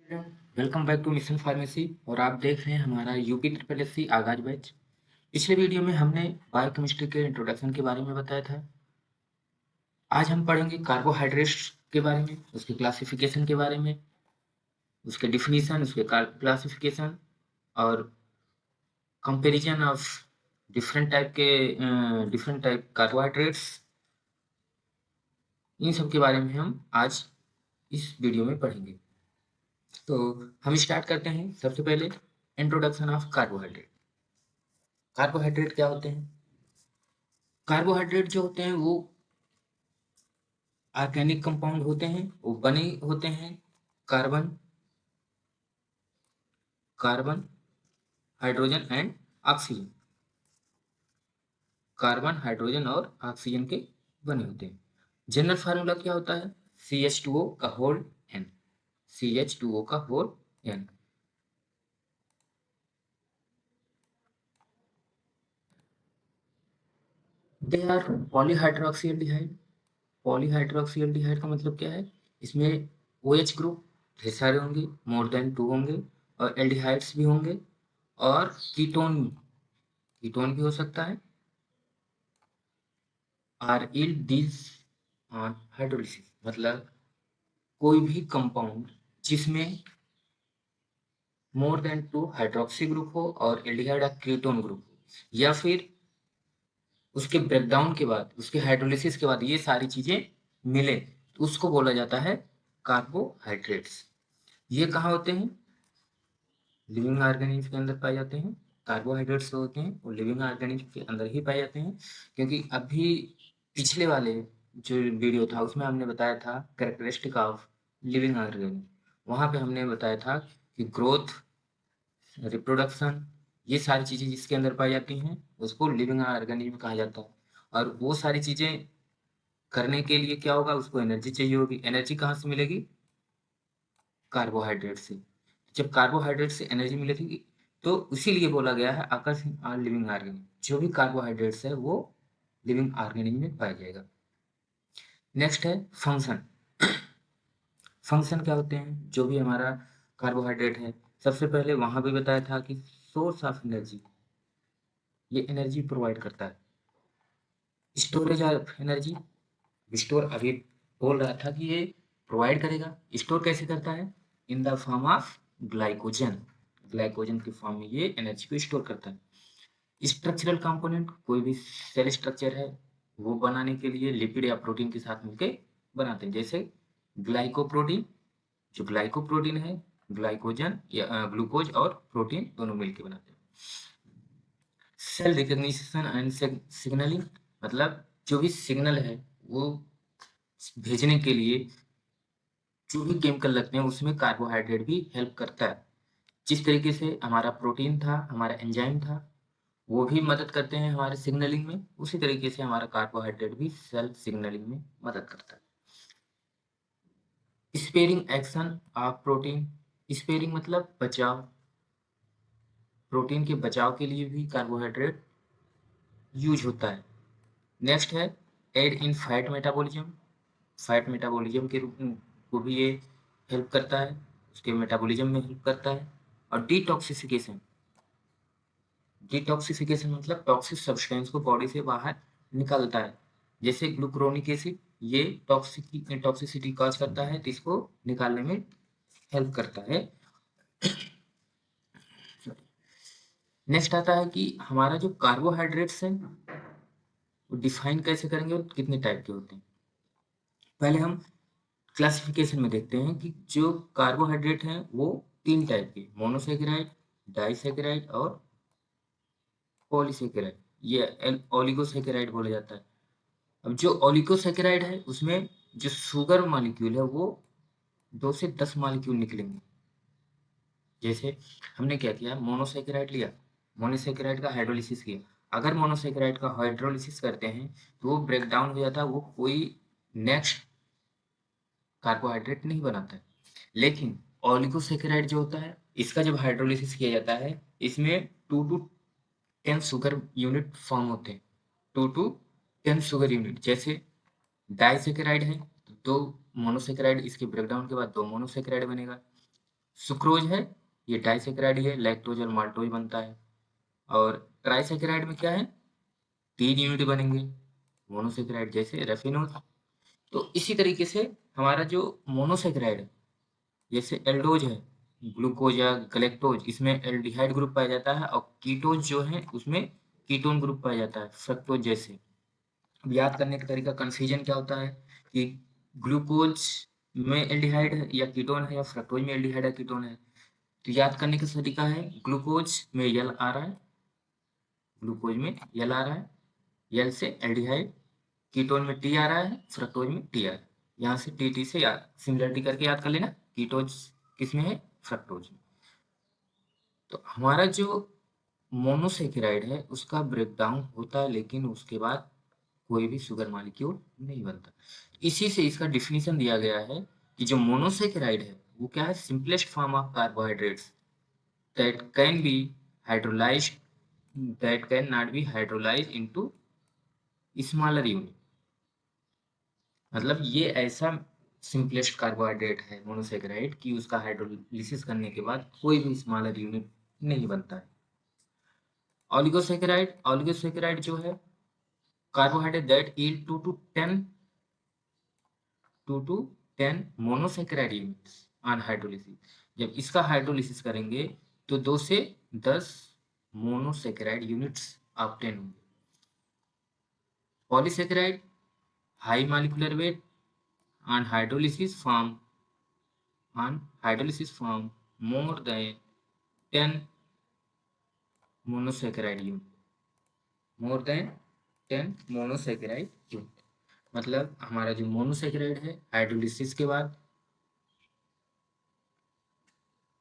Welcome back to mission pharmacy और आप देख रहे हैं हमारा यूपी ट्रिपल एस सी आगाज बैच। पिछले वीडियो में हमने बायोकेमिस्ट्री के इंट्रोडक्शन के बारे में बताया था। आज हम पढ़ेंगे कार्बोहाइड्रेट्स के बारे में, उसके क्लासिफिकेशन के बारे में, उसके डिफिनीशन, उसके क्लासिफिकेशन और comparison of different type carbohydrates. इन सब के बारे में हम आज इस वीडियो में पढ़ेंगे। तो हम स्टार्ट करते हैं। सबसे पहले इंट्रोडक्शन ऑफ कार्बोहाइड्रेट। कार्बोहाइड्रेट क्या होते हैं? कार्बोहाइड्रेट जो होते हैं वो ऑर्गेनिक कंपाउंड होते हैं। वो बने होते हैं carbon carbon hydrogen and oxygen. Carbon, hydrogen और ऑक्सीजन के बने होते हैं। जनरल फार्मूला क्या होता है? CH2O का होल n। CH2O का whole n। They are polyhydroxy aldehyde. Polyhydroxy aldehyde का मतलब क्या है? इसमें OH ग्रुप ढेर सारे होंगे, मोर देन 2 होंगे, और एल्डिहाइड्स भी होंगे, और कीटोन कीटोन भी हो सकता है। आर डीज ऑन हाइड्रोलिसिस, मतलब कोई भी कंपाउंड जिसमें मोर देन 2 हाइड्रोक्सी ग्रुप हो और एल्डिहाइड या कीटोन ग्रुप हो, या फिर उसके ब्रेकडाउन के बाद, उसके हाइड्रोलिसिस के बाद ये सारी चीजें मिले, तो उसको बोला जाता है कार्बोहाइड्रेट्स। ये कहाँ होते हैं? लिविंग ऑर्गेनिज्म के अंदर पाए जाते हैं। कार्बोहाइड्रेट्स जो होते हैं वो लिविंग ऑर्गेनिज्म के अंदर ही पाए जाते हैं, क्योंकि अभी पिछले वाले जो वीडियो था उसमें हमने बताया था कैरेक्टरिस्टिक ऑफ लिविंग ऑर्गेनिज्म। वहाँ पे हमने बताया था कि ग्रोथ, रिप्रोडक्शन, ये सारी चीज़ें जिसके अंदर पाई जाती हैं उसको लिविंग ऑर्गेनिज्म कहा जाता है। और वो सारी चीज़ें करने के लिए क्या होगा? उसको एनर्जी चाहिए होगी। एनर्जी कहाँ से मिलेगी? कार्बोहाइड्रेट से। जब कार्बोहाइड्रेट से एनर्जी मिलेगी तो इसीलिए बोला गया है आकर्षण आर लिविंग ऑर्गेनिज्म। जो भी कार्बोहाइड्रेट्स है वो लिविंग ऑर्गेनिज्म में पाया जाएगा। नेक्स्ट है फंक्शन। फंक्शन क्या होते हैं? जो भी हमारा कार्बोहाइड्रेट है, सबसे पहले वहां भी बताया था कि सोर्स ऑफ एनर्जी, ये एनर्जी प्रोवाइड करता है। स्टोरेज ऑफ एनर्जी, स्टोर अभी बोल रहा था कि ये प्रोवाइड करेगा। स्टोर कैसे करता है? In the form of glycogen. Glycogen की फॉर्म में ये एनर्जी को स्टोर करता है। स्ट्रक्चरल कंपोनेंट, कोई भी सेल स्ट्रक्चर है वो बनाने के लिए लिपिड या प्रोटीन के साथ मिलकर बनाते हैं। जैसे ग्लाइकोप्रोटीन, जो ग्लाइकोप्रोटीन है ग्लाइकोजन या ग्लूकोज और प्रोटीन दोनों मिलकर बनाते हैं। सेल रिकग्निशन एंड सिग्नलिंग, मतलब जो भी सिग्नल है वो भेजने के लिए जो भी केमिकल लगते हैं उसमें कार्बोहाइड्रेट भी हेल्प करता है। जिस तरीके से हमारा प्रोटीन था, हमारा एंजाइम था, वो भी मदद करते हैं हमारे सिग्नलिंग में, उसी तरीके से हमारा कार्बोहाइड्रेट भी सेल सिग्नलिंग में मदद करता है। Sparing action of protein. Sparing मतलब बचाव। प्रोटीन के बचाव के लिए भी कार्बोहाइड्रेट यूज होता है। नेक्स्ट है एड इन फैट मेटाबॉलिज्म। फैट मेटाबॉलिज्म के रूप में को भी ये हेल्प करता है, उसके मेटाबॉलिज्म में हेल्प करता है। और डिटॉक्सिफिकेशन। डिटॉक्सिफिकेशन मतलब टॉक्सिक सब्सटेंस को बॉडी से बाहर निकालता है। जैसे ग्लूक्रोनिक एसिड, ये टॉक्सिसिटी कॉज करता है, तो इसको निकालने में हेल्प करता है। नेक्स्ट आता है कि हमारा जो कार्बोहाइड्रेट्स है वो डिफाइन कैसे करेंगे और कितने टाइप के होते हैं। पहले हम क्लासिफिकेशन में देखते हैं कि जो कार्बोहाइड्रेट हैं वो 3 टाइप के, मोनोसेकेराइड, डाइसेकेराइड और पॉलीसेकेराइड, ये ओलिगोसेकेराइड बोला जाता है। अब जो ओलिगोसेकेराइड है उसमें जो शुगर मॉलिक्यूल है वो 2 से 10 मॉलिक्यूल निकलेंगे। जैसे हमने क्या किया, मोनोसेकेराइड लिया, मोनोसेकेराइड का हाइड्रोलिसिस किया। अगर मोनोसेकेराइड का हाइड्रोलिसिस करते हैं तो वो ब्रेक डाउन हो जाता है, वो कोई नेक्स्ट कार्बोहाइड्रेट नहीं बनाता है। लेकिन ओलिगोसेकेराइड जो होता है इसका जब हाइड्रोलिसिस किया जाता है, इसमें 2 to 10 शुगर यूनिट फॉर्म होते हैं। 2 to 10 शुगर यूनिट। जैसे डाइसेकेराइड है तो 2 मोनोसेकेराइड, इसके ब्रेकडाउन के बाद 2 मोनोसेकेराइड बनेगा। सुक्रोज है, ये डाइसेकेराइड है, लैक्टोज और माल्टोज बनता है। और ट्राइसेकेराइड में क्या है, 3 यूनिट बनेंगे मोनोसेकेराइड जैसे रेफिनोज। तो इसी तरीके से हमारा जो मोनोसेकेराइड है, जैसे एल्डोज है, ग्लूकोज या गलेक्टोज, इसमें एल्डिहाइड ग्रुप पाया जाता है, और कीटोज जो है उसमें कीटोन ग्रुप पाया जाता है, फ्रक्टोज जैसे। अब याद करने का तरीका, कंफ्यूजन क्या होता है कि ग्लूकोज में एल्डिहाइड है या कीटोन है, या फ्रक्टोज में एल्डिहाइड या कीटोन है। तो याद करने का तरीका है, ग्लूकोज में यल आ रहा है, ग्लूकोज में यल आ रहा है, यल से एल्डिहाइड, कीटोन में टी आ रहा है, फ्रक्टोज में टी आ रहा है। यहाँ से टी टी से याद सिमिलरिटी करके याद कर लेना, कीटोज किस में है, फ्रक्टोज में। तो हमारा जो मोनोसेकेराइड है उसका ब्रेकडाउन होता है, लेकिन उसके बाद कोई भी शुगर मॉलिक्यूल नहीं बनता। इसी से इसका डिफिनीशन दिया गया है कि जो मोनोसेकेराइड है वो क्या है, simplest form of carbohydrates that can be hydrolysed, that can not be hydrolysed into smaller unit. मतलब ये ऐसा सिंपलेस्ट कार्बोहाइड्रेट है मोनोसेकेराइड कि उसका हाइड्रोलिसिस करने के बाद कोई भी स्मॉलर यूनिट नहीं बनता है। ऑलिगोसेकेराइड, ऑलिगोसेकेराइड जो है carbohydrate that yield 2 to 10 monosaccharide units on hydrolysis. जब इसका हाइड्रोलिसिस करेंगे तो 2 से 10 मोनोसेकेराइड यूनिट्स ऑब्टेन होंगे। Polysaccharide high molecular weight on hydrolysis form more than 10 monosaccharide unit, more than 10 monosaccharide unit। मतलब हमारा जो मोनोसेकेराइड है हाइड्रोलिसिस के बाद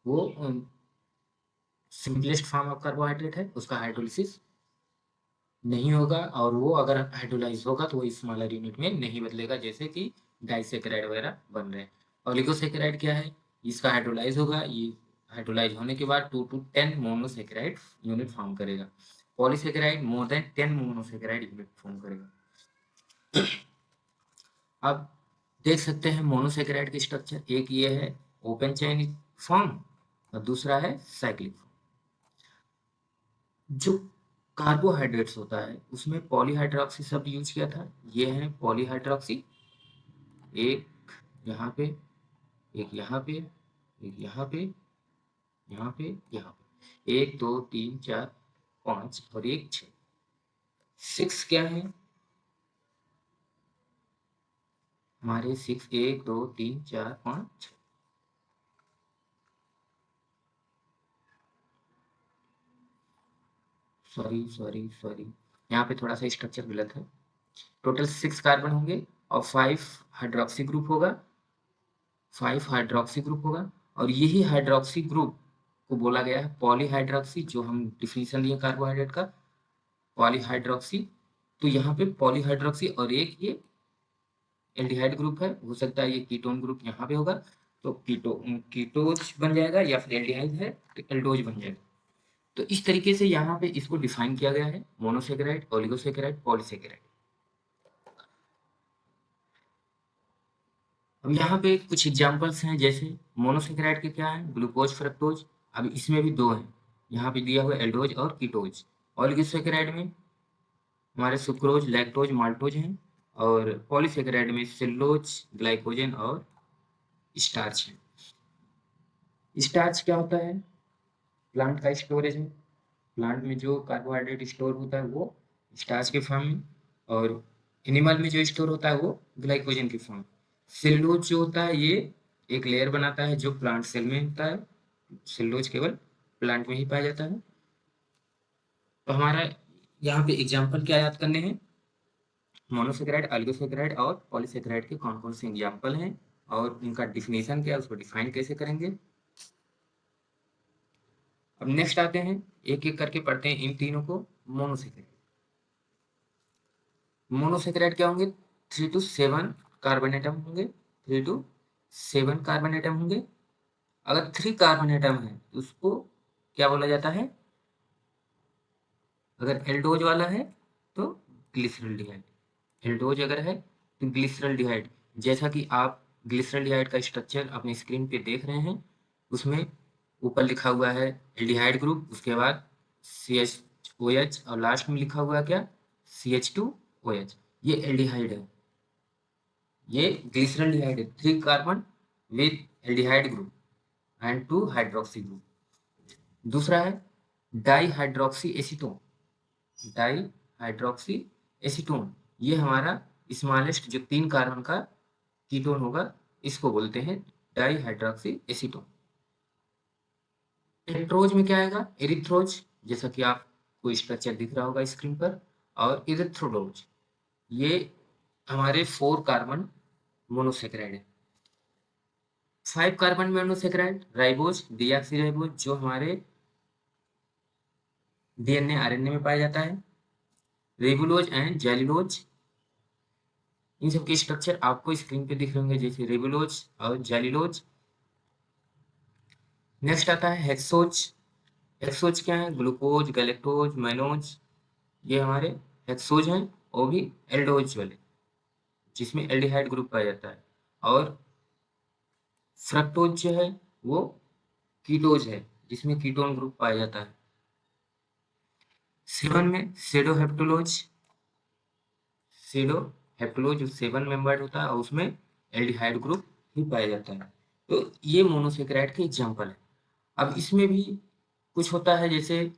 वो सिंपलेस्ट फॉर्म ऑफ कार्बोहाइड्रेट है, उसका हाइड्रोलिसिस नहीं होगा, और वो अगर हाइड्रोलाइज होगा तो वो स्मॉलर यूनिट में नहीं बदलेगा, जैसे कि डाइसेकेराइड वगैरह बन रहे हैं। ऑलिगोसेकेराइड क्या है, इसका हाइड्रोलाइज होगा, ये हाइड्रोलाइज होने के बाद 2 to 10 मोनोसेकेराइड यूनिट फॉर्म करेगा। Polysaccharide more than 10 monosaccharide unit form करेगा। अब देख सकते हैं मोनोसेकेराइड की स्ट्रक्चर, एक ये है ओपन चेन फॉर्म और दूसरा है साइक्लिक फॉर्म। जो कार्बोहाइड्रेट्स होता है उसमें पॉलीहाइड्रोक्सी शब्द यूज किया था, ये है पॉलीहाइड्रोक्सी, एक यहाँ पे, एक यहाँ पे, एक यहाँ पे, यहाँ पे, यहाँ पे, 1 2 3 4 5 और एक 6। 6 क्या है हमारे, 6 1 2 3 4 5 6। सॉरी सॉरी सॉरी, यहाँ पे थोड़ा सा स्ट्रक्चर गलत है। टोटल 6 कार्बन होंगे और 5 हाइड्रोक्सी ग्रुप होगा, 5 हाइड्रोक्सी ग्रुप होगा, और यही हाइड्रोक्सी ग्रुप को बोला गया है पॉलीहाइड्रोक्सी, जो हम डिफिनीशन दिए कार्बोहाइड्रेट का, पॉलीहाइड्रोक्सी। तो यहाँ पे पॉलीहाइड्रोक्सी और एक ये एल्डिहाइड ग्रुप है, हो सकता है ये कीटोन ग्रुप यहाँ पे होगा, तो कीटोज बन जाएगा, या फिर एल्डिहाइड है तो एल्डोज बन जाएगा। तो इस तरीके से यहाँ पे इसको डिफाइन किया गया है, मोनोसेकेराइड, ओलिगोसेकेराइड, पॉलीसेकेराइड। अब यहाँ पे कुछ एग्जांपल्स हैं, जैसे मोनोसेकेराइड के क्या है, ग्लूकोज, फ्रक्टोज। अब इसमें भी दो हैं, यहाँ पे दिया हुआ एल्डोज और कीटोज। ओलिगोसेकेराइड में हमारे सुक्रोज, लैक्टोज, माल्टोज हैं, और पॉलीसेकेराइड में सेलुलोज, ग्लाइकोजन और स्टार्च है। स्टार्च क्या होता है, प्लांट का स्टोरेज है, प्लांट में जो कार्बोहाइड्रेट स्टोर होता है वो स्टार्च के फॉर्म में, और एनिमल में जो स्टोर होता है वो ग्लाइकोजन के फॉर्म। सेलुलोज जो होता है ये एक लेयर बनाता है जो प्लांट सेल में होता है, सेलुलोज केवल प्लांट में ही पाया जाता है। तो हमारा यहाँ पे एग्जाम्पल क्या याद करने हैं, मोनोसेकेराइड, ऑलिगोसेकेराइड और पॉलीसेकेराइड के कौन कौन से एग्जाम्पल हैं, और उनका डिफिनेशन क्या है, उसको डिफाइन कैसे करेंगे। अब नेक्स्ट आते हैं, एक एक करके पढ़ते हैं इन तीनों को। मोनोसेकेराइड, मोनोसेकेराइड क्या होंगे, 3 to 7 कार्बन एटम होंगे, 3 to 7 कार्बन एटम होंगे। अगर 3 कार्बन एटम है तो उसको क्या बोला जाता है, अगर एल्डोज वाला है तो ग्लिसरॉल्डिहाइड, एल्डोज अगर है तो ग्लिसरॉल्डिहाइड। जैसा कि आप ग्लिसरॉल्डिहाइड का स्ट्रक्चर अपनी स्क्रीन पे देख रहे हैं, उसमें ऊपर लिखा हुआ है एल्डिहाइड ग्रुप, उसके बाद CHOH और लास्ट में लिखा हुआ है क्या, CH2OH। ये एल्डिहाइड है, ये ग्लिसरॉल्डिहाइड है, 3 carbon with aldehyde group and 2 hydroxy group. दूसरा है di hydroxy acetone, di hydroxy acetone, ये हमारा स्मॉलेस्ट जो 3 कार्बन का कीटोन होगा, इसको बोलते हैं डाई हाइड्रोक्सी एसीटोन। इलेक्ट्रोज में क्या आएगा, एरिथ्रोज, जैसा कि आपको स्ट्रक्चर दिख रहा होगा स्क्रीन पर, और इरिथ्रोडोज, ये हमारे 4 कार्बन मोनोसेकेराइड है। 5 कार्बन मोनोसेकेराइड राइबोज, डीऑक्सीराइबोज, जो हमारे डीएनए आरएनए में पाया जाता है। रेबुलोज एंड जेलिलोज, इन सब के स्ट्रक्चर आपको स्क्रीन पे दिख रहे होंगे, जैसे रेबुलोज और जेलिलोज। नेक्स्ट आता है हेक्सोज। हेक्सोज क्या है, ग्लूकोज, गैलेक्टोज, मैनोज, ये हमारे हेक्सोज हैं, वो भी एल्डोज वाले, जिसमें एल्डिहाइड ग्रुप पाया जाता है। और फ्रक्टोज जो है वो कीटोज है, जिसमें कीटोन ग्रुप पाया जाता है। 7 में सेडोहेप्टुलोज, सेडोहेप्टुलोज जो 7 मेंबर्ड होता है और उसमें एल्डिहाइड ग्रुप ही पाया जाता है। तो ये मोनोसेकेराइड के एग्जाम्पल है। अब इसमें भी कुछ होता है, जैसे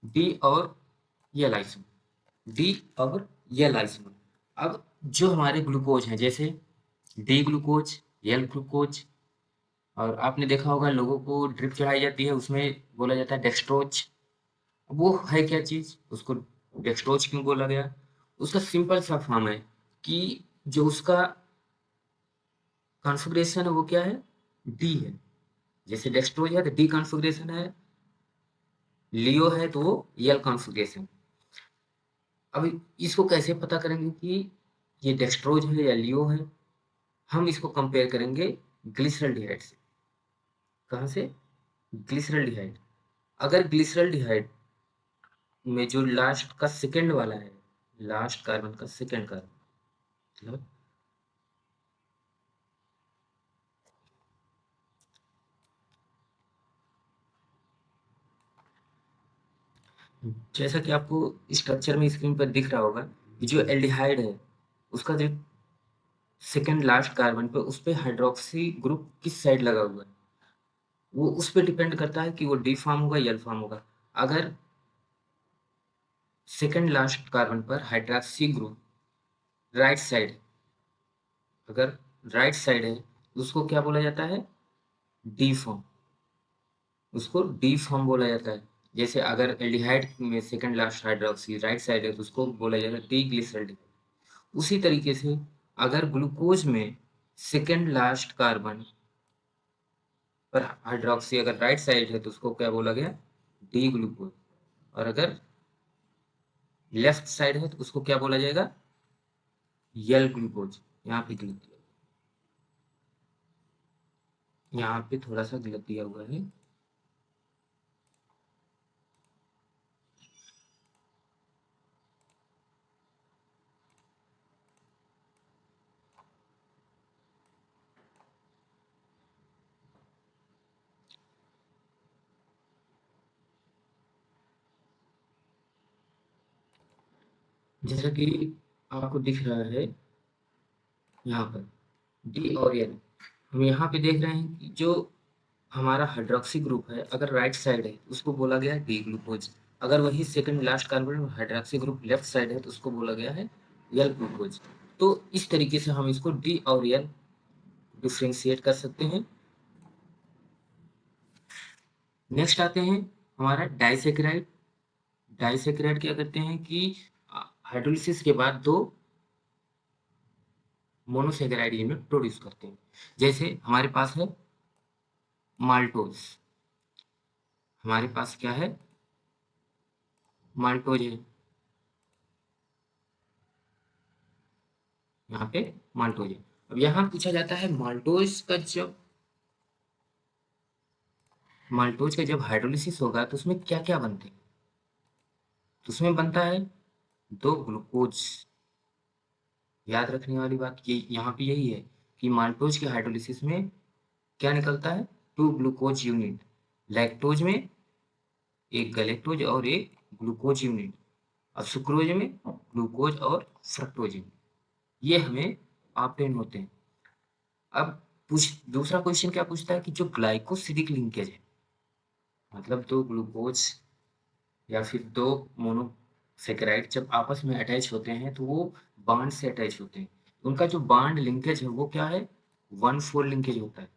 डी और ये लाइसिन, डी और ये लाइसिन। अब जो हमारे ग्लूकोज हैं, जैसे डी ग्लूकोज, एल ग्लूकोज, और आपने देखा होगा लोगों को ड्रिप चढ़ाई जाती है, उसमें बोला जाता है डेक्सट्रोज। वो है क्या चीज, उसको डेक्सट्रोज क्यों बोला गया, उसका सिंपल सा फॉर्म है कि जो उसका कॉन्फ़िगरेशन है वो क्या है, डी है। जैसे डेक्सट्रोज है तो डी कॉन्फ़िगरेशन है, लियो है तो वो एल कॉन्फ़िगरेशन। अब इसको कैसे पता करेंगे कि ये डेक्सट्रोज है या लियो है, हम इसको कंपेयर करेंगे ग्लिसरॉल्डिहाइड से। कहाँ से, ग्लिसरॉल्डिहाइड। अगर ग्लिसरॉल्डिहाइड में जो लास्ट का सेकंड वाला है, लास्ट कार्बन का सेकंड कार्बन, मतलब जैसा कि आपको स्ट्रक्चर में स्क्रीन पर दिख रहा होगा कि जो एल्डिहाइड है उसका जो सेकंड लास्ट कार्बन पे उस पे हाइड्रोक्सी ग्रुप किस साइड लगा हुआ है, वो उस पे डिपेंड करता है कि वो डी फॉर्म होगा या एल फॉर्म होगा। अगर सेकंड लास्ट कार्बन पर हाइड्रोक्सी ग्रुप राइट साइड, अगर राइट साइड है तो उसको क्या बोला जाता है, डी फॉर्म, उसको डी फॉर्म बोला जाता है। जैसे अगर एल्डिहाइड में second last hydroxy right side है तो उसको बोला जाएगा डी ग्लिसरॉल्डिहाइड। उसी तरीके से अगर ग्लूकोज में सेकंड लास्ट कार्बन पर हाइड्रोक्सी अगर राइट साइड है तो उसको क्या बोला गया, डी ग्लूकोज। और अगर लेफ्ट साइड है तो उसको क्या बोला जाएगा, यल ग्लूकोज। यहाँ पे गलत दिया, यहाँ पे थोड़ा सा गलत दिया हुआ है। जैसा कि आपको दिख रहा है यहाँ पर डी और एल, हम यहाँ पे देख रहे हैं कि जो हमारा हाइड्रोक्सी ग्रुप है अगर राइट साइड है तो उसको बोला गया है डी ग्लूकोज। अगर वही second last carbon hydroxy group left side है तो उसको बोला गया है एल ग्लूकोज। तो इस तरीके से हम इसको डी और एल डिफ्रेंशिएट कर सकते हैं। नेक्स्ट आते हैं हमारा डाइसेकेराइड। डाइसेकेराइड क्या करते हैं कि हाइड्रोलिसिस के बाद दो मोनोसेकेराइड यूनिट प्रोड्यूस करते हैं। जैसे हमारे पास है माल्टोज, हमारे पास क्या है, माल्टोज है, यहाँ पे माल्टोज है। अब यहाँ पूछा जाता है माल्टोज का जब हाइड्रोलिसिस होगा तो उसमें क्या क्या बनते हैं, तो उसमें बनता है दो ग्लूकोज। याद रखने वाली बात ये यहाँ पे यही है कि माल्टोज के हाइड्रोलिसिस में क्या निकलता है? 2 ग्लूकोज यूनिट। लैक्टोज में एक गैलेक्टोज और एक ग्लूकोज यूनिट, और सुक्रोज में ग्लूकोज और फ्रक्टोज यूनिट, ये हमें ऑब्टेन होते हैं। अब दूसरा क्वेश्चन क्या पूछता है कि जो ग्लाइकोसिडिक लिंकेज है, मतलब दो ग्लूकोज या फिर दो मोनोसेकेराइड जब आपस में अटैच होते हैं तो वो बांड से अटैच होते हैं। उनका जो बांड लिंकेज है वो क्या है? 1,4 लिंकेज होता है।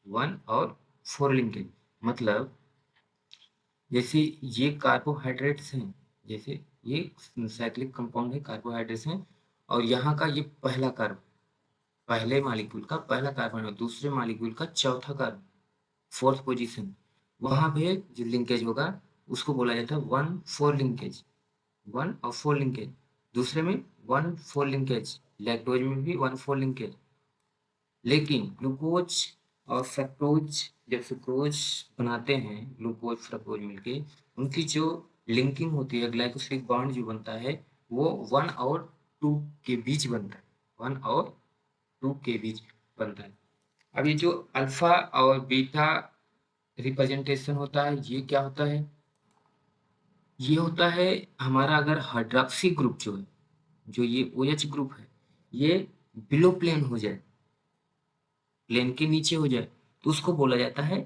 1 और 4 लिंकेज, मतलब जैसे ये कार्बोहाइड्रेट्स हैं, जैसे ये साइक्लिक कंपाउंड है, कार्बोहाइड्रेट्स हैं, और यहाँ का ये पहला कार्बन, पहले मॉलिक्यूल का पहला कार्बन और दूसरे मॉलिक्यूल का चौथा कार्बन, फोर्थ पोजीशन, वहां पे जो लिंकेज होगा उसको बोला जाता है 1,4 लिंकेज। 1 और 4 लिंकेज। दूसरे में 1,4 लिंकेज, लैक्टोज में भी 1,4 लिंकेज। लेकिन ग्लूकोज और फ्रक्टोज जब सुक्रोज बनाते हैं, ग्लूकोज फ्रक्टोज मिलके, उनकी जो लिंकिंग होती है, ग्लाइकोसिडिक बॉन्ड जो बनता है, वो 1 और 2 के बीच बनता है। 1 और 2 के बीच बनता है। अब ये जो अल्फा और बीटा रिप्रेजेंटेशन होता है, ये क्या होता है? ये होता है हमारा, अगर हाइड्रॉक्सी ग्रुप जो है, जो ये OH ग्रुप है, ये बिलो प्लेन हो जाए, प्लेन के नीचे हो जाए, तो उसको बोला जाता है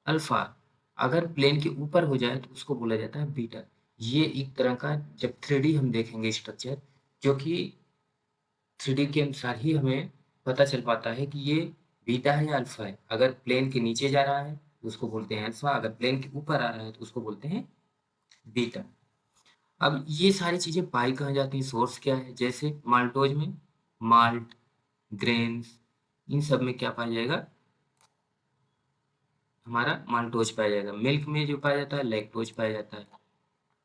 अल्फा। अगर प्लेन के ऊपर हो जाए तो उसको बोला जाता है बीटा। ये एक तरह का, जब 3D हम देखेंगे स्ट्रक्चर, जो कि 3D के अनुसार ही हमें पता चल पाता है कि ये बीटा है या अल्फा है। अगर प्लेन के नीचे जा रहा है तो उसको बोलते हैं अल्फा, अगर प्लेन के ऊपर आ रहा है तो उसको बोलते हैं बीटा। अब ये सारी चीजें पाई कहाँ जाती हैं, सोर्स क्या है? जैसे माल्टोज में माल्ट, ग्रेन्स, इन सब में क्या पाया जाएगा? हमारा माल्टोज पाया जाएगा। मिल्क में जो पाया जाता है लैक्टोज पाया जाता है।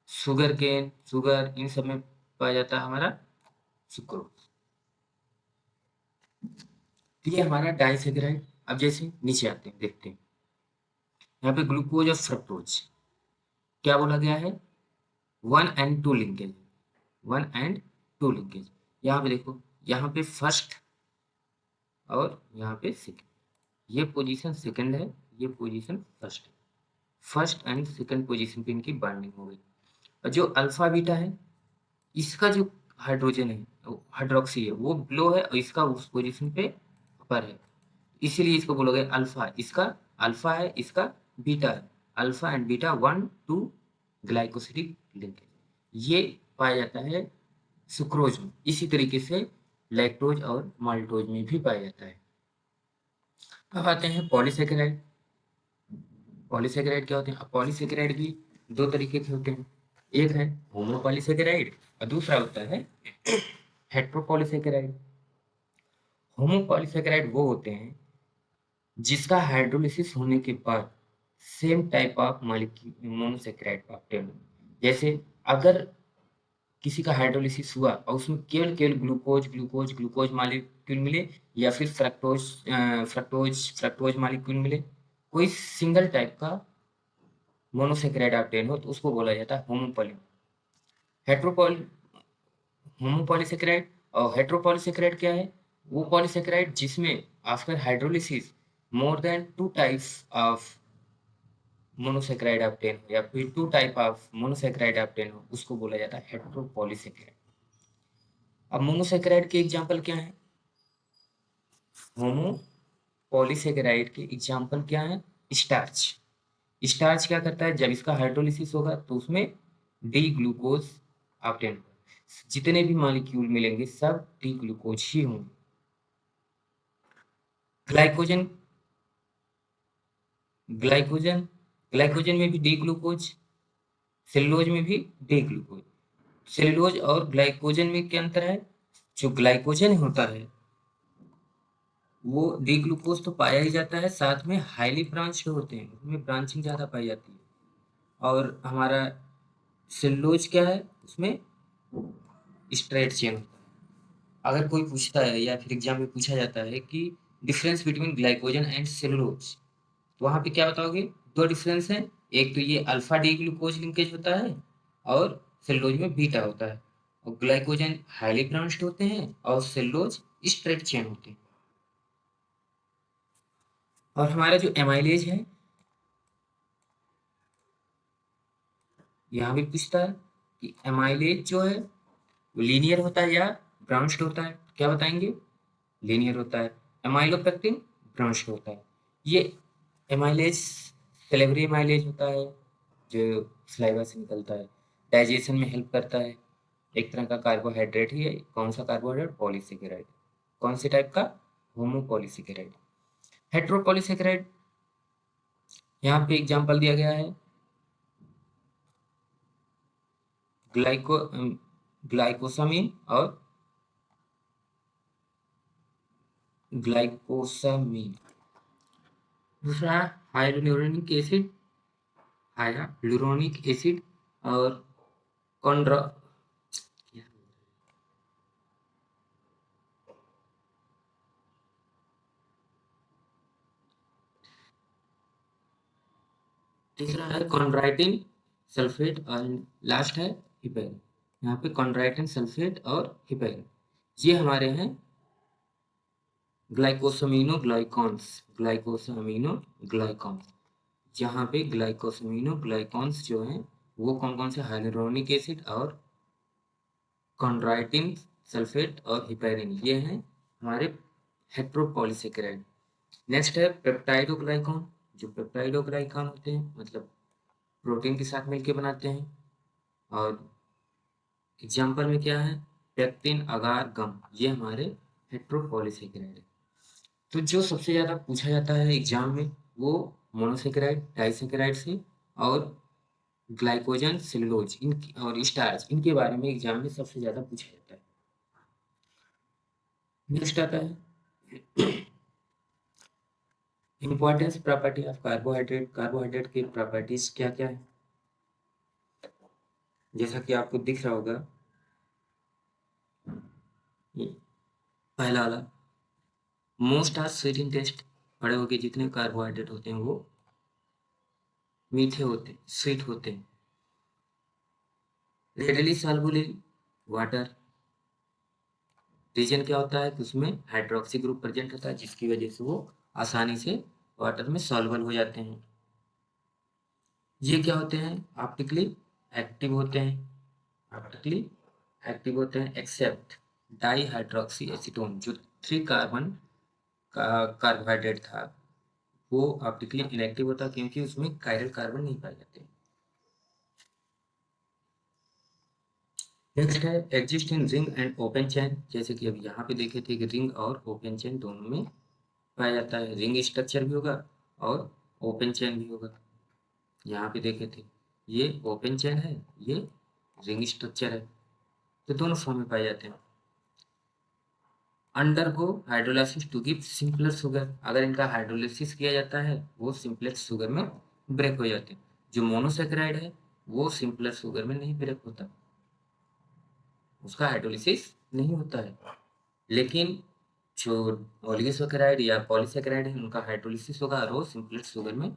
शुगर केन, शुगर, इन सब में पाया जाता है हमारा सुक्रोज। तो ये हमारा डाइसेकेराइड। अब जैसे नीचे आते हैं, देखते हैं यहाँ पे ग्लूकोज और फ्रक्टोज क्या बोला गया है? 1 and 2 लिंकेज। 1 and 2 linkage. यहाँ पे देखो, यहाँ पे फर्स्ट और यहाँ पे सेकेंड, ये पोजीशन सेकेंड है, ये पोजीशन फर्स्ट है। फर्स्ट एंड सेकेंड पोजीशन पे इनकी बाइंडिंग हो गई। और जो अल्फा बीटा है, इसका जो हाइड्रोजन है, हाइड्रोक्सी है, वो लो है, और इसका उस पोजीशन पे अपर है, इसीलिए इसको बोला गया अल्फा। इसका अल्फा है, इसका बीटा है। Alpha and beta 1 2 glycosidic linkage, ये पाया जाता है सुक्रोज में। इसी तरीके से लैक्टोज और माल्टोज में भी पाया जाता है। अब आते हैं पॉलीसेकेराइड। पॉलीसेकेराइड क्या होते हैं? अब पॉलीसेकेराइड भी दो तरीके के होते हैं। एक है होमोपॉलीसेकेराइड और दूसरा होता है हेट्रोपॉलीसेकेराइड। होमोपॉलीसेकेराइड वो होते हैं जिसका हाइड्रोलिसिस होने के बाद same type of molecule monosaccharide obtain हो। जैसे अगर किसी का हाइड्रोलिसिस हुआ और उसमें केवल केवल ग्लूकोज ग्लूकोज ग्लूकोज मॉलिक्यूल मिले, या फिर फ्रक्टोज फ्रक्टोज फ्रक्टोज मॉलिक्यूल मिले, कोई सिंगल टाइप का मोनोसेकेराइड ऑब्टेन हो, तो उसको बोला जाता है होमोपॉली। हेट्रोपॉली होमोपॉलीसेकेराइड और हेट्रोपॉलीसेकेराइड क्या है? वो पॉलीसेकेराइड जिसमें after hydrolysis more than 2 types of monosaccharide obtain हो, या फिर 2 टाइप ऑफ मोनोसेकेराइड ऑब्टेन हो, उसको बोला जाता है हेट्रोपॉलीसेकेराइड। अब मोनोसेकेराइड के एग्जांपल क्या है? होमोपॉलीसेकेराइड के एग्जांपल क्या है? स्टार्च। स्टार्च क्या करता है? जब इसका हाइड्रोलिसिस होगा तो उसमें डी ग्लूकोज ऑब्टेन होगा। जितने भी मॉलिक्यूल मिलेंगे सब डी ग्लूकोज ही होंगे। ग्लाइकोजन, ग्लाइकोजन ग्लाइकोजन में भी डी ग्लूकोज, सेलुलोज में भी डी ग्लूकोज। सेलुलोज और ग्लाइकोजन में क्या अंतर है? जो ग्लाइकोजन होता है वो डी ग्लूकोज तो पाया ही जाता है, साथ में हाईली ब्रांच्ड होते हैं, उसमें ब्रांचिंग ज़्यादा पाई जाती है। और हमारा सेलुलोज क्या है? उसमें स्ट्रेट चेन होता है। अगर कोई पूछता है या फिर एग्जाम में पूछा जाता है कि difference between glycogen and cellulose, तो वहाँ पे क्या बताओगे? दो डिफरेंस है, एक तो ये अल्फा डी ग्लूकोज लिंकेज होता है और सेलुलोज में बीटा होता है। और ग्लाइकोजन हाईली ब्रांच्ड होते हैं और सेलुलोज स्ट्रेट चेन होते हैं। और हमारा जो एमाइलेज है, यहाँ भी पूछता है कि एमाइलेज जो है वो लीनियर होता है या ब्रांच्ड होता है। क्या बताएंगे? लीनियर होता है। एमाइलोपेक्टिन ब्रांच्ड होता है। ये एमाइलेज सेलेब्री एमाइलेज होता है जो सलाइवा से निकलता है, डाइजेशन में हेल्प करता है। एक तरह का कार्बोहाइड्रेट ही है। कौन सा कार्बोहाइड्रेट? पॉलीसेकेराइड। कौन से टाइप का? होमोपॉलीसेकेराइड। हेट्रोपॉलीसेकेराइड, यहाँ पे एग्जांपल दिया गया है ग्लाइकोसामीन और ग्लाइकोसामीन। दूसरा हाइड्रोक्लोरिक एसिड, हाइड्रोक्लोरिक एसिड और कॉन्ड्रा तीसरा है कॉन्ड्राइटिन सल्फेट और लास्ट है हिपैरिन। यहाँ पे कॉन्ड्राइटिन सल्फेट और हिपैरिन ये हमारे हैं ग्लाइकोसमिनो ग्लाइकॉन्स। ग्लाइकोसमिनो ग्लाइकॉन्स, जहाँ पे ग्लाइकोसमिनो ग्लाइकॉन्स जो हैं वो कौन कौन से? हाइलुरोनिक एसिड और कॉन्ड्राइटिन सल्फेट और हिपैरिन, ये हैं हमारे हेट्रोपॉलीसेकेराइड। नेक्स्ट है पेप्टाइडोग्लाइकॉन। जो पेप्टाइडोग्लाइकॉन होते हैं मतलब प्रोटीन के साथ मिलकर बनाते हैं। और एग्जाम्पल में क्या है? पेक्टिन, अगार, गम, ये हमारे हेट्रोपॉलीसेकेराइड है। तो जो सबसे ज़्यादा पूछा जाता है एग्जाम में वो मोनोसेकेराइड, डाइसेकेराइड से और ग्लाइकोजन, सेलुलोज इनकी और स्टार्च, इनके बारे में एग्जाम में सबसे ज़्यादा पूछा जाता है। नेक्स्ट आता है importance property of carbohydrate. Carbohydrate की प्रॉपर्टीज क्या क्या है? जैसा कि आपको दिख रहा होगा, ये पहला वाला most are sweet in taste. पढ़े होगे जितने कार्बोहाइड्रेट होते हैं वो मीठे होते हैं, स्वीट होते हैं। Readily soluble in water. Reason क्या होता है कि उसमें हाइड्रोक्सी ग्रुप प्रेजेंट होता है जिसकी वजह से वो आसानी से वाटर में सॉल्युबल हो जाते हैं। ये क्या होते हैं? ऑप्टिकली एक्टिव होते हैं। ऑप्टिकली एक्टिव होते हैं एक्सेप्ट डाई हाइड्रोक्सी एसीटोन, जो 3 कार्बन का कार्बोहाइड्रेट था वो ऑप्टिकली इनएक्टिव होता क्योंकि उसमें कायरल कार्बन नहीं पाए जाते। नेक्स्ट है exist in ring and open चैन। जैसे कि अभी यहाँ पे देखे थे कि रिंग और ओपन चैन दोनों में पाया जाता है। रिंग स्ट्रक्चर भी होगा और ओपन चैन भी होगा। यहाँ पे देखे थे ये ओपन चैन है, ये रिंग स्ट्रक्चर है, तो दोनों फॉर्म में पाए जाते हैं। Undergo hydrolysis to give simpler sugar. अगर इनका हाइड्रोलाइसिस किया जाता है वो सिंपलेक्स शुगर में ब्रेक हो जाते हैं। जो मोनोसेक्राइड है वो सिंपलर शुगर में नहीं ब्रेक होता, उसका हाइड्रोलिसिस नहीं होता है। लेकिन जो ओलिगोसेकेराइड या पॉलीसेकेराइड है उनका हाइड्रोलिसिस होगा और वो सिंपलेट शुगर में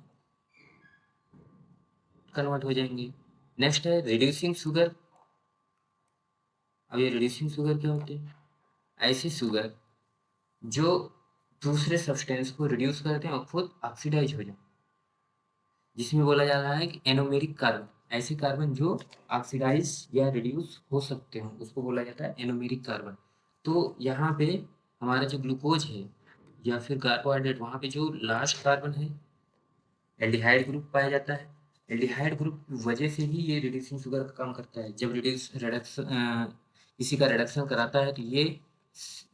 कन्वर्ट हो जाएंगे। नेक्स्ट है रिड्यूसिंग शुगर। अब ये रिड्यूसिंग शुगर क्या होते हैं? ऐसी शुगर जो दूसरे सब्सटेंस को रिड्यूस करते हैं और खुद ऑक्सीडाइज हो जाए, जिसमें बोला जा रहा है कि एनोमेरिक कार्बन। ऐसे कार्बन जो ऑक्सीडाइज या रिड्यूस हो सकते हैं उसको बोला जाता है एनोमेरिक कार्बन। तो यहाँ पे हमारा जो ग्लूकोज है या फिर कार्बोहाइड्रेट, वहाँ पे जो लास्ट कार्बन है एल्डिहाइड ग्रुप पाया जाता है। एल्डिहाइड ग्रुप की वजह से ही ये रिड्यूसिंग शुगर का काम करता है। जब इसी का रिडक्शन कराता है तो ये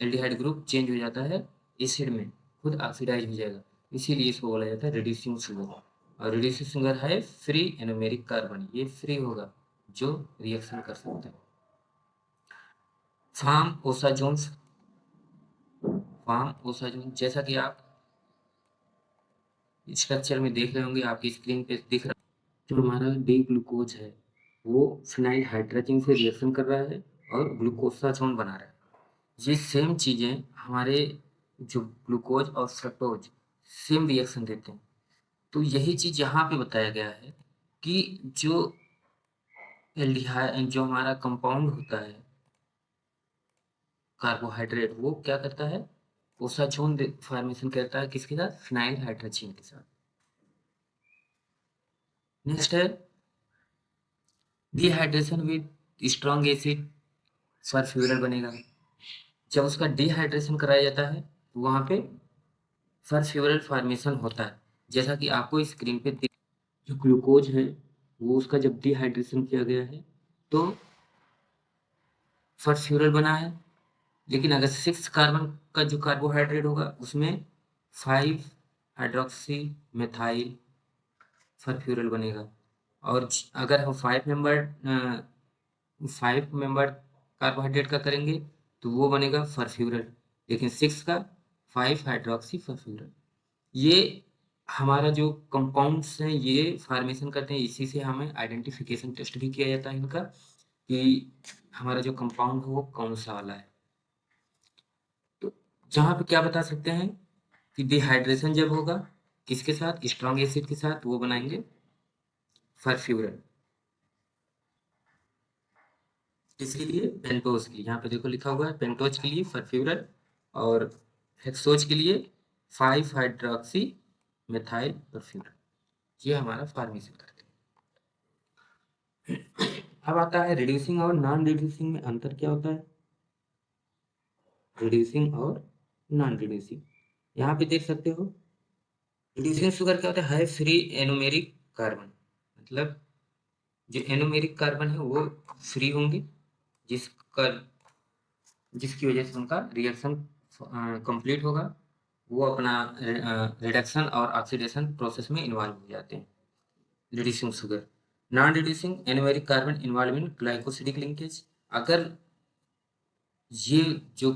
एल्डिहाइड ग्रुप चेंज हो जाता है एसिड में, खुद ऑक्सीडाइज हो जाएगा। इसीलिए इसको बोला जाता है रिड्यूसिंग शुगर। और रिड्यूसिंग शुगर है फ्री एनोमेरिक कार्बन, ये फ्री होगा जो रिएक्शन कर सकता है। फार्म ओसाजोन्स, फार्म ओसाजोन जैसा कि आप स्ट्रक्चर में देख रहे होंगे, आपकी स्क्रीन पे दिख रहा है। जो हमारा डी ग्लूकोज है वो फिनाइल हाइड्रोजन से रिएक्शन कर रहा है और ग्लूकोसाजोन बना रहा है। ये सेम चीज़ें हमारे जो ग्लूकोज और फ्रक्टोज सेम रिएक्शन देते हैं। तो यही चीज़ यहाँ पे बताया गया है कि जो एल्डिहाइड जो हमारा कंपाउंड होता है कार्बोहाइड्रेट वो क्या करता है? ओसाजोन फॉर्मेशन करता है किसके साथ? फिनाइल हाइड्रोजन के साथ। नेक्स्ट है डिहाइड्रेशन विद स्ट्रॉन्ग एसिड सल्फ्यूरल बनेगा। जब उसका डिहाइड्रेशन कराया जाता है तो वहाँ पे सल्फ्यूरल फॉर्मेशन होता है। जैसा कि आपको स्क्रीन पे जो ग्लूकोज है वो उसका जब डिहाइड्रेशन किया गया है तो सल्फ्यूरल बना है। लेकिन अगर 6 कार्बन का जो कार्बोहाइड्रेट होगा उसमें 5 हाइड्रोक्सी मेथाइल सल्फ्यूरल बनेगा। और अगर हम 5 मेंबर कार्बोहाइड्रेट का करेंगे तो वो बनेगा फॉस्फोरल। लेकिन 6 का 5 हाइड्रोक्सी फॉस्फोरल। ये हमारा जो कंपाउंड्स हैं ये फॉर्मेशन करते हैं। इसी से हमें आइडेंटिफिकेशन टेस्ट भी किया जाता है इनका कि हमारा जो कंपाउंड है वो कौन सा वाला है। तो जहाँ पे क्या बता सकते हैं कि डिहाइड्रेशन जब होगा किसके साथ? स्ट्रॉन्ग एसिड के साथ, वो बनाएंगे फॉस्फोरल। किसके लिए? पेंटोज के लिए। यहाँ पे देखो लिखा हुआ है पेंटोज के लिए फॉस्फोरल और हेक्सोज के लिए 5 हाइड्रोक्सी मेथाइल फॉस्फोरल। ये हमारा फॉर्मेशन करते हैं। अब आता है रिड्यूसिंग और नॉन रिड्यूसिंग में अंतर क्या होता है? रिड्यूसिंग और नॉन रिड्यूसिंग यहाँ पे देख सकते हो। रिड्यूसिंग शुगर क्या होता है? हाई फ्री एनोमेरिक कार्बन, मतलब जो एनोमेरिक कार्बन है वो फ्री होंगे जिसका जिसकी वजह से उनका रिएक्शन कंप्लीट होगा। वो अपना रिडक्शन और ऑक्सीडेशन प्रोसेस में इन्वॉल्व हो जाते हैं। Reducing sugar. Non reducing anomeric carbon involve in glycosidic linkage. अगर ये जो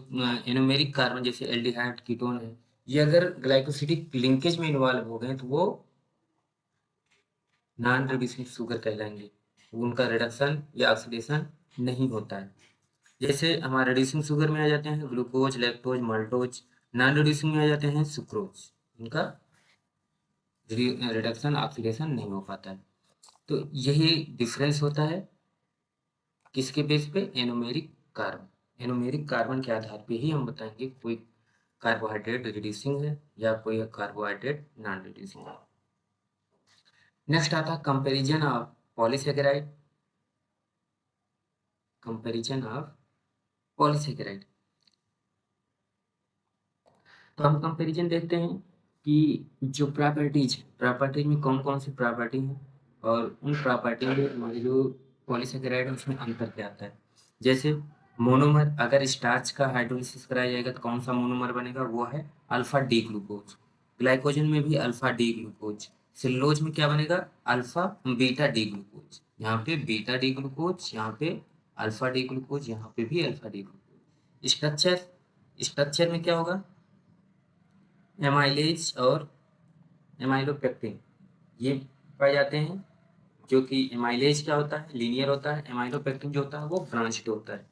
एनोमेरिक कार्बन जैसे एल्डिहाइड कीटोन है ये अगर ग्लाइकोसिडिक लिंकेज में इन्वॉल्व हो गए तो वो नॉन रिड्यूसिंग शुगर कहलाएंगे। उनका रिडक्शन या ऑक्सीडेशन नहीं होता है। जैसे हमारे रिड्यूसिंग शुगर में आ जाते हैं glucose, lactose, maltose. Non reducing में आ जाते हैं सुक्रोज। इनका रिडक्शन ऑक्सीडेशन नहीं हो पाता है। तो यही डिफरेंस होता है किसके बेस पे? Anomeric carbon. एनोमेरिक कार्बन के आधार पे ही हम बताएंगे कोई कार्बोहाइड्रेट रिड्यूसिंग है या कोई कार्बोहाइड्रेट नॉन रिड्यूसिंग है। नेक्स्ट आता है comparison of polysaccharide. Comparison of polysaccharide. तो हम कंपैरिजन देखते हैं कि जो प्रॉपर्टीज में कौन कौन सी प्रॉपर्टी है और उन प्रॉपर्टी में हमारे जो पॉलीसेकेराइड है उसमें अंतर क्या आता है। जैसे मोनोमर, अगर स्टार्च का हाइड्रोलिसिस कराया जाएगा तो कौन सा मोनोमर बनेगा? वो है अल्फा डी ग्लूकोज। ग्लाइकोजन में भी अल्फा डी ग्लूकोज। सेलुलोज में क्या बनेगा? Alpha beta D glucose. यहाँ पे बीटा डी ग्लूकोज, यहाँ पे अल्फा डी ग्लूकोज, यहाँ पे भी अल्फा डी ग्लूकोज। स्ट्रक्चर में क्या होगा? एमाइलेज और एमाइलोपेक्टिन ये पाए जाते हैं। जो कि एमाइलेज क्या होता है? लीनियर होता है। एमाइलोपेक्टिन जो होता है वो ब्रांच्ड होता है।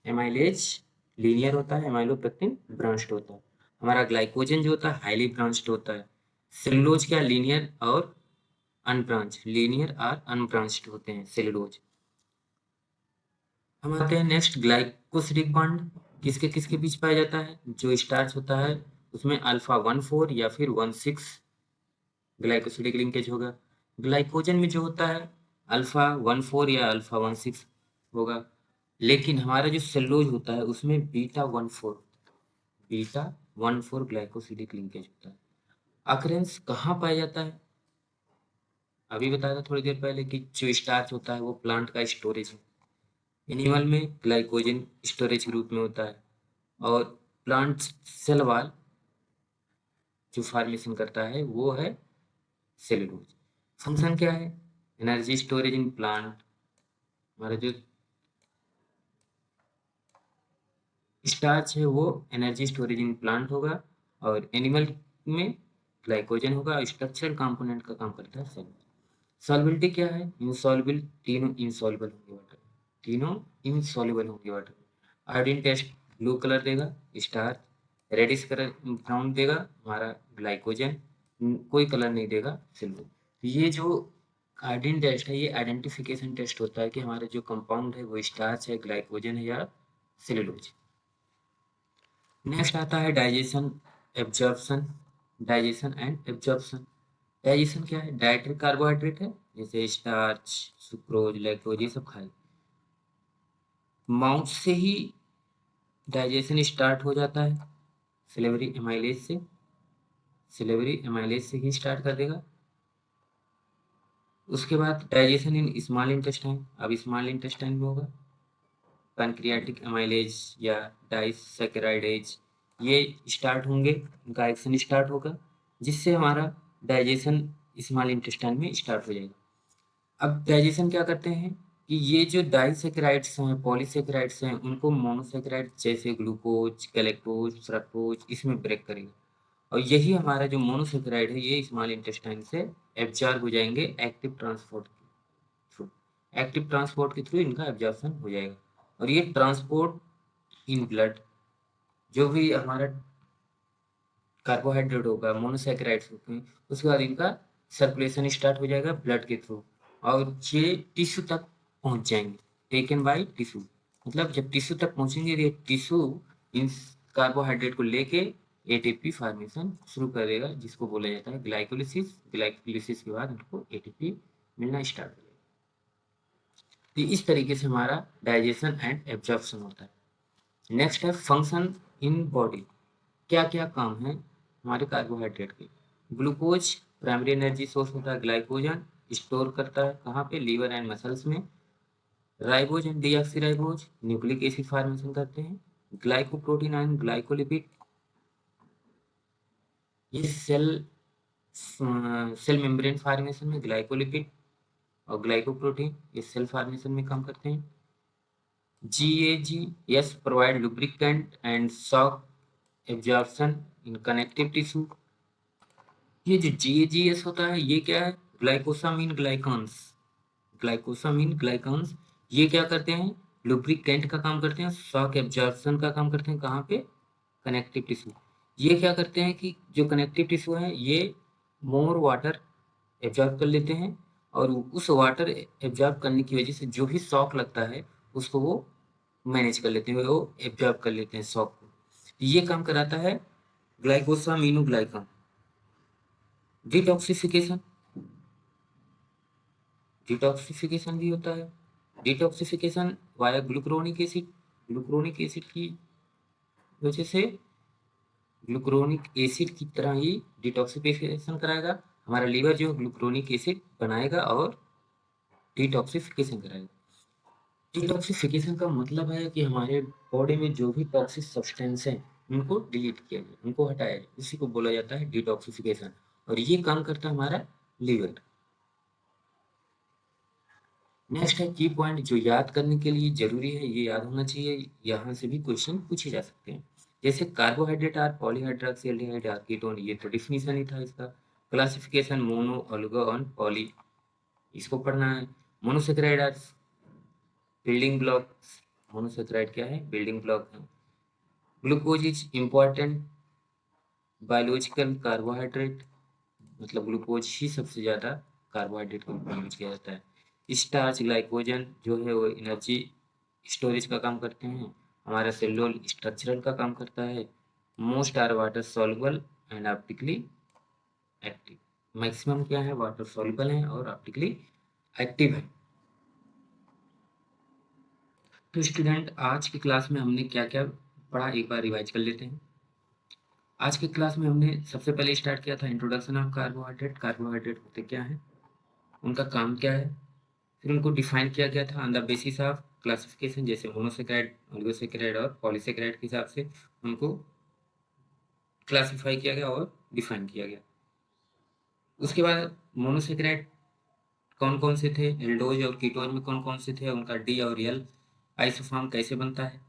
एमाइलेज लीनियर होता है, एमाइलोपेक्टिन ब्रांच्ड होता है। हमारा ग्लाइकोजन जो होता है हाईली ब्रांच्ड होता है। सेलुलोज क्या? लीनियर और अनब्रांच, लीनियर और अनब्रांच्ड होते हैं सेलुलोज। हम आते हैं नेक्स्ट ग्लाइकोसिडिक बॉन्ड किसके किसके बीच पाया जाता है? जो स्टार्च होता है उसमें अल्फा 1,4 या फिर 1,6 ग्लाइकोसिडिक लिंकेज होगा। ग्लाइकोजन में जो होता है अल्फा 1,4 या अल्फा 1,6 होगा। लेकिन हमारा जो सेलुलोज होता है उसमें बीटा 1,4 ग्लाइकोसिडिक लिंकेज होता है। अकरेंस कहाँ पाया जाता है? अभी बताया था थोड़ी देर पहले कि जो स्टार्च होता है वो प्लांट का स्टोरेज है। एनिमल में ग्लाइकोजन स्टोरेज के रूप में होता है और प्लांट सेल वॉल जो फॉर्मेशन करता है वो है सेलुलोज। फंक्शन क्या है? Energy storage in plant. हमारा जो स्टार्च है वो एनर्जी स्टोरेज इन प्लांट होगा और एनिमल में ग्लाइकोजन होगा। स्ट्रक्चरल कंपोनेंट का काम करता है सेल। सॉल्बिलिटी क्या है? इनसॉल्युबल, तीनों इनसॉल्युबल होंगे वाटर, तीनों इनसॉल्युबल होंगे water. Iodine test blue colour देगा स्टार्च, रेडिश कलर ब्राउन देगा हमारा ग्लाइकोजन, कोई कलर नहीं देगा सिल्वर। ये जो आयोडीन टेस्ट है ये आइडेंटिफिकेशन टेस्ट होता है कि हमारा जो कंपाउंड है वो स्टार्च है, ग्लाइकोजन है या सेलुलोज। नेक्स्ट आता है digestion, absorption. Digestion and absorption. Digestion क्या है? डाइटरी कार्बोहाइड्रेट है, जैसे स्टार्च, सुक्रोज, लैक्टोज, ये सब खाए। माउथ से ही डाइजेशन स्टार्ट हो जाता है, सिलेवरी एमाइलेज से। सिलेवरी एमाइलेज से ही स्टार्ट कर देगा। उसके बाद डाइजेशन इन स्मॉल इंटेस्टाइन। अब स्मॉल इंटेस्टाइन में होगा पैनक्रियाटिक एमाइलेज या डाइसैकेराइडेज, ये स्टार्ट होंगे, उनका एक्शन स्टार्ट होगा, जिससे हमारा डाइजेशन स्मॉल इंटेस्टाइन में स्टार्ट हो जाएगा। अब डाइजेशन क्या करते हैं कि ये जो डाइसैकेराइड्स हैं, पॉलीसैकेराइड्स हैं, उनको मोनोसैकेराइड जैसे ग्लूकोज, गैलेक्टोज, फ्रक्टोज, इसमें ब्रेक करेगा। और यही हमारा जो मोनोसैकेराइड है, ये स्मॉल इंटेस्टाइन से एब्जॉर्ब हो जाएंगे एक्टिव ट्रांसपोर्ट के थ्रू। एक्टिव ट्रांसपोर्ट के थ्रू इनका एब्जॉर्प्शन हो जाएगा। और ये ट्रांसपोर्ट इन ब्लड, जो भी हमारा कार्बोहाइड्रेट होगा, मोनोसैकेराइड्स होते हैं, उसके बाद इनका सर्कुलेशन स्टार्ट हो जाएगा ब्लड के थ्रू, और ये टिश्यू तक पहुंच जाएंगे, टेकन बाय टिश्यू। मतलब जब टिश्यू तक पहुंचेंगे, ये टिश्यू इन कार्बोहाइड्रेट को लेके एटीपी फॉर्मेशन शुरू करेगा, जिसको बोला जाता है ग्लाइकोलिसिस। ग्लाइकोलिसिस के बाद उनको एटीपी मिलना स्टार्ट हो जाएगा। तो इस तरीके से हमारा डाइजेशन एंड एब्जॉर्प्शन होता है। नेक्स्ट है फंक्शन इन बॉडी। क्या क्या काम है हमारे कार्बोहाइड्रेट के? ग्लूकोज प्राइमरी एनर्जी सोर्स होता है, ग्लाइकोजन स्टोर करता है कहाँ पे? लीवर एंड मसल्स में। Ribose and deoxyribose nucleic acid formation करते हैं। ग्लाइकोप्रोटीन एंड ग्लाइकोलिपिड, ये सेल मेम्ब्रेन फॉर्मेशन में ग्लाइकोलिपिड और ग्लाइकोप्रोटीन ये सेल फॉर्मेशन में काम करते हैं। GAGs provide lubricant and shock absorption in connective tissue. ये जो GAGs होता है, ये क्या है? ग्लाइकोसामिन ग्लाइकॉन्स। ग्लाइकोसामिन ग्लाइकॉन्स ये क्या करते हैं? लुब्रिकेंट का काम करते हैं, शॉक एब्जॉर्प्शन का काम करते हैं कहाँ पे? Connective tissue. ये क्या करते हैं कि जो कनेक्टिव टिश्यू है, ये मोर वाटर एब्जॉर्ब कर लेते हैं, और उस वाटर एब्जॉर्ब करने की वजह से जो भी शॉक लगता है, उसको वो मैनेज कर लेते हैं, वो एब्जॉर्ब कर लेते हैं शॉक को। ये काम कराता है ग्लाइकोसामिनोग्लाइकन। डिटॉक्सिफिकेशन, डिटॉक्सिफिकेशन भी होता है। Detoxification via glucuronic acid. Glucuronic acid की वजह से, ग्लूक्रोनिक एसिड की तरह ही डिटॉक्सिफिकेशन कराएगा। हमारा लीवर जो ग्लूक्रोनिक एसिड बनाएगा और डिटॉक्सिफिकेशन कराएगा। डिटॉक्सिफिकेशन का मतलब है कि हमारे बॉडी में जो भी टॉक्सिक सब्सटेंस हैं, उनको डिलीट किया जाए, उनको हटाया जाए, उसी को बोला जाता है डिटॉक्सिफिकेशन। और ये काम करता है हमारा लीवर। नेक्स्ट है की पॉइंट, जो याद करने के लिए जरूरी है, ये याद होना चाहिए, यहाँ से भी क्वेश्चन पूछे जा सकते हैं। जैसे carbohydrate are polyhydroxy aldehyde or ketone, ये तो डिफिनीशन ही था इसका। क्लासिफिकेशन मोनो, ओलिगो और पॉली, इसको पढ़ना है। Monosaccharide are building blocks. Monosaccharide क्या है? बिल्डिंग ब्लॉक है। Glucose is important biological carbohydrate, मतलब ग्लूकोज ही सबसे ज़्यादा कार्बोहाइड्रेट के रूप में यूज किया जाता है। स्टार्च ग्लाइकोजन जो है वो एनर्जी स्टोरेज का काम करते हैं। हमारा सेलुलोज स्ट्रक्चरल का काम करता है। Most are water soluble and optically active. Maximum क्या है? वाटर सॉल्युबल है और ऑप्टिकली एक्टिव है। तो स्टूडेंट, आज की क्लास में हमने क्या क्या पढ़ा, एक बार रिवाइज कर लेते हैं। आज की क्लास में हमने सबसे पहले स्टार्ट किया था इंट्रोडक्शन ऑफ कार्बोहाइड्रेट। कार्बोहाइड्रेट होते क्या है, उनका काम क्या है, फिर उनको डिफाइन किया गया था on the basis of classification, जैसे मोनोसेक्राइड, ओलिगोसेक्राइड और पॉलीसेक्राइड के हिसाब से उनको क्लासिफाई किया गया और डिफाइन किया गया। उसके बाद मोनोसेक्राइड कौन कौन से थे, एल्डोज और कीटोज में कौन कौन से थे, उनका डी और एल आइसोफॉर्म कैसे बनता है।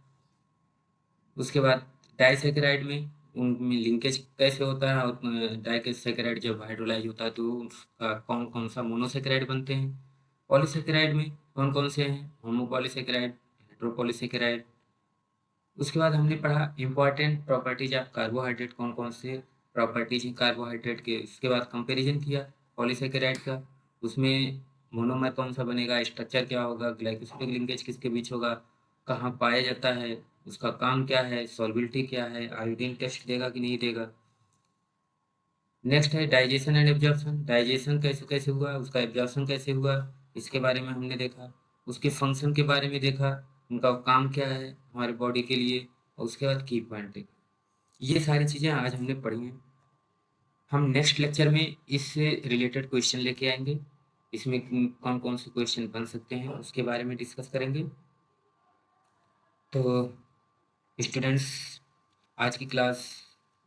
उसके बाद डाइसेकेराइड में उनमें लिंकेज कैसे होता है, और डाइसेकेराइड जब हाइड्रोलाइज होता है तो उसका कौन कौन सा मोनोसेकेराइड बनते हैं। पॉलीसेकेराइड में कौन कौन से हैं, होमोपॉलीसेकेराइड, हेट्रोपॉलीसेकेराइड। उसके बाद हमने पढ़ा इंपॉर्टेंट प्रॉपर्टीज ऑफ कार्बोहाइड्रेट, कौन कौन से प्रॉपर्टीज हैं कार्बोहाइड्रेट के। उसके बाद कंपैरिजन किया पॉलीसेकेराइड का, उसमें मोनोमर कौन सा बनेगा, स्ट्रक्चर क्या होगा, ग्लाइकोसिडिक लिंकेज किसके बीच होगा, कहाँ पाया जाता है, उसका काम क्या है, सॉल्बिलिटी क्या है, आयोडीन टेस्ट देगा कि नहीं देगा। नेक्स्ट है डाइजेशन एंड एब्जॉर्प्शन, डाइजेशन कैसे कैसे हुआ, उसका एब्जॉर्प्शन कैसे हुआ, इसके बारे में हमने देखा। उसके फंक्शन के बारे में देखा, उनका काम क्या है हमारे बॉडी के लिए, और उसके बाद की पॉइंट देखा। ये सारी चीज़ें आज हमने पढ़ी हैं। हम नेक्स्ट लेक्चर में इससे रिलेटेड क्वेश्चन लेके आएंगे, इसमें कौन कौन से क्वेश्चन बन सकते हैं उसके बारे में डिस्कस करेंगे। तो स्टूडेंट्स, आज की क्लास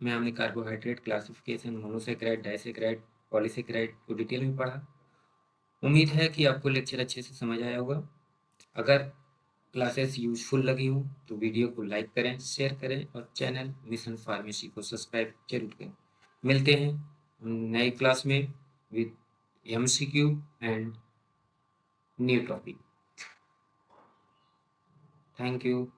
में हमने carbohydrate classification, monosaccharide, disaccharide, polysaccharide को डिटेल में पढ़ा। उम्मीद है कि आपको लेक्चर अच्छे से समझ आया होगा। अगर क्लासेस यूजफुल लगी हो तो वीडियो को लाइक करें, शेयर करें और चैनल मिशन फार्मेसी को सब्सक्राइब जरूर करें। मिलते हैं नई क्लास में with MCQ and new topic. Thank you.